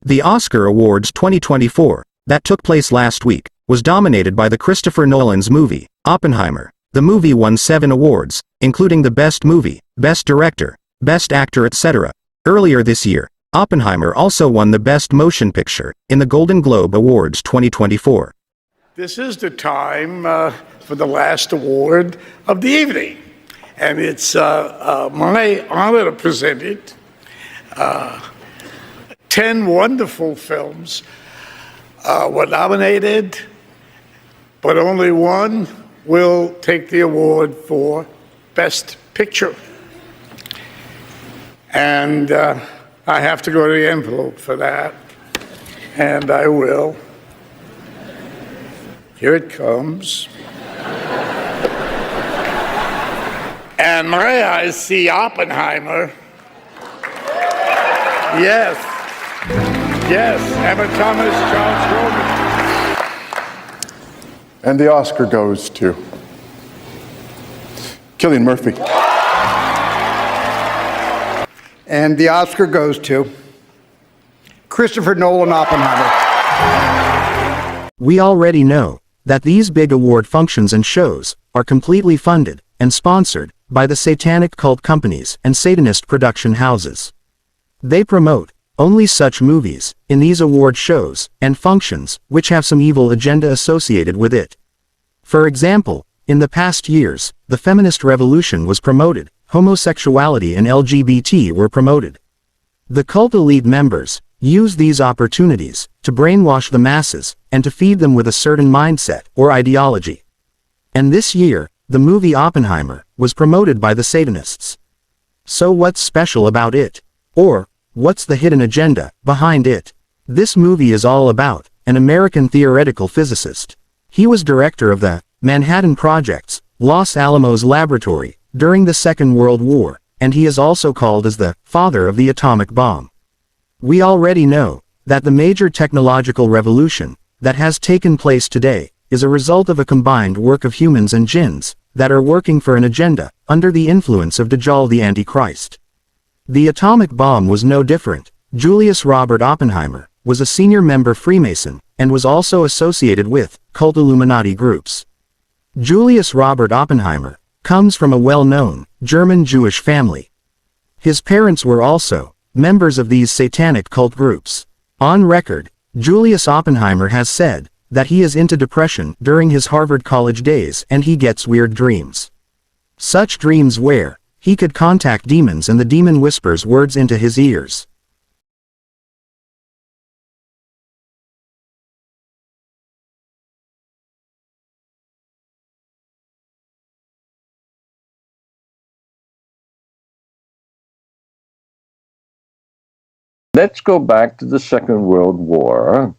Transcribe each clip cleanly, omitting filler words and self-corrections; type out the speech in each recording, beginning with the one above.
The Oscar Awards 2024, that took place last week, was dominated by the Christopher Nolan's movie, Oppenheimer. The movie won 7 awards, including the Best Movie, Best Director, Best Actor, etc. Earlier this year, Oppenheimer also won the Best Motion Picture in the Golden Globe Awards 2024. This is the time for the last award of the evening, and it's my honor to present it. 10 wonderful films were nominated, but only one will take the award for Best Picture. And I have to go to the envelope for that, and I will. Here it comes. And my eyes see Oppenheimer. Yes. Yes, Emma Thomas, Charles Grodin. And the Oscar goes to Cillian Murphy. And the Oscar goes to Christopher Nolan Oppenheimer. We already know that these big award functions and shows are completely funded and sponsored by the satanic cult companies and Satanist production houses. They promote only such movies in these award shows and functions which have some evil agenda associated with it. For example, in the past years, the feminist revolution was promoted, homosexuality and LGBT were promoted. The cult elite members use these opportunities to brainwash the masses and to feed them with a certain mindset or ideology. And this year, the movie Oppenheimer was promoted by the Satanists. So what's special about it? Or, what's the hidden agenda behind it? This movie is all about an American theoretical physicist. He was director of the Manhattan Project's Los Alamos Laboratory during the Second World War, and he is also called as the father of the atomic bomb. We already know that the major technological revolution that has taken place today is a result of a combined work of humans and jinns that are working for an agenda under the influence of Dajjal the Antichrist. The atomic bomb was no different. Julius Robert Oppenheimer was a senior member Freemason and was also associated with cult Illuminati groups. Julius Robert Oppenheimer comes from a well-known German Jewish family. His parents were also members of these satanic cult groups. On record, Julius Oppenheimer has said that he is into depression during his Harvard College days and he gets weird dreams. Such dreams where he could contact demons and the demon whispers words into his ears. Let's go back to the Second World War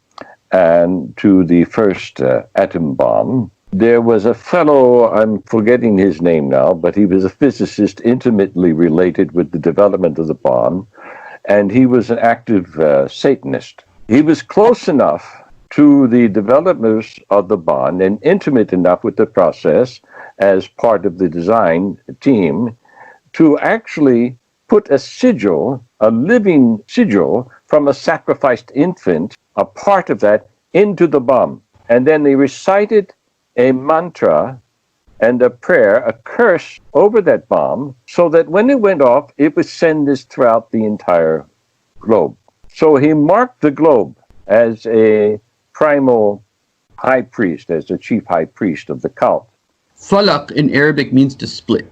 and to the first atom bomb. There was a fellow, I'm forgetting his name now, but he was a physicist intimately related with the development of the bomb, and he was an active Satanist. He was close enough to the developers of the bomb and intimate enough with the process as part of the design team to actually put a sigil, a living sigil from a sacrificed infant, a part of that, into the bomb. And then they recited a mantra and a prayer, a curse over that bomb, so that when it went off, it would send this throughout the entire globe. So he marked the globe as a primal high priest, as the chief high priest of the cult. Falaq in Arabic means to split.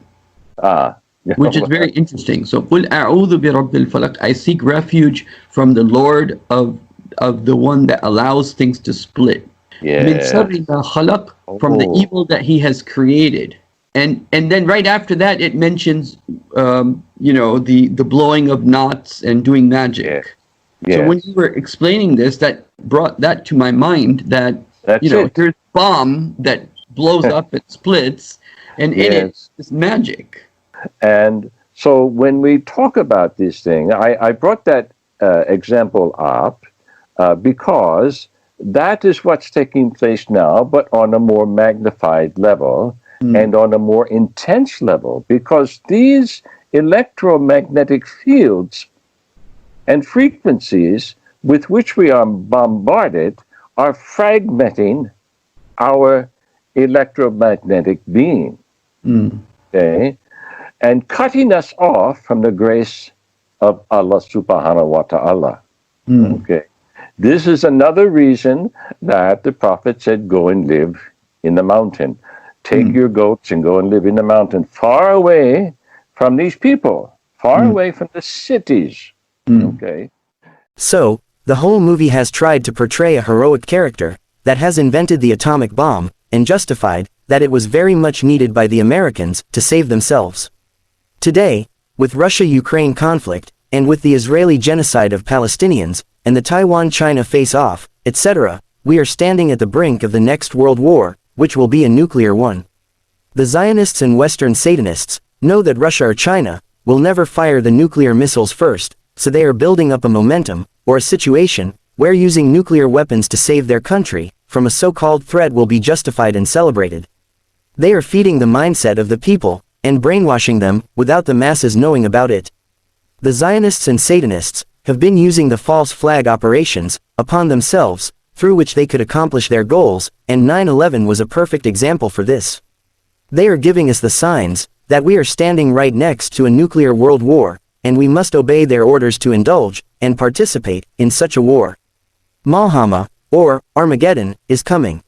Which is very interesting. So, قُلْ أَعُوذُ بِرَبِّ الْفَلَقِ, I seek refuge from the Lord of the one that allows things to split. مِنْ شَرِّ مَا خَلَقَ, from the evil that he has created. And then right after that, it mentions, the blowing of knots and doing magic. So when you were explaining this, that brought that to my mind that, there's a bomb that blows up and splits, and in it is magic. And so when we talk about this thing, I brought that example up because that is what's taking place now, but on a more magnified level and on a more intense level, because these electromagnetic fields and frequencies with which we are bombarded are fragmenting our electromagnetic being, okay, and cutting us off from the grace of Allah subhanahu wa ta'ala. Okay. This is another reason that the Prophet said, go and live in the mountain. Take your goats and go and live in the mountain, far away from these people, far away from the cities. Okay. So, the whole movie has tried to portray a heroic character that has invented the atomic bomb and justified that it was very much needed by the Americans to save themselves. Today, with Russia-Ukraine conflict, and with the Israeli genocide of Palestinians, and the Taiwan-China face-off, etc., we are standing at the brink of the next world war, which will be a nuclear one. The Zionists and Western Satanists know that Russia or China will never fire the nuclear missiles first, so they are building up a momentum, or a situation, where using nuclear weapons to save their country from a so-called threat will be justified and celebrated. They are feeding the mindset of the people, and brainwashing them, without the masses knowing about it. The Zionists and Satanists have been using the false flag operations upon themselves, through which they could accomplish their goals, and 9/11 was a perfect example for this. They are giving us the signs that we are standing right next to a nuclear world war, and we must obey their orders to indulge and participate in such a war. Malhama, or Armageddon, is coming.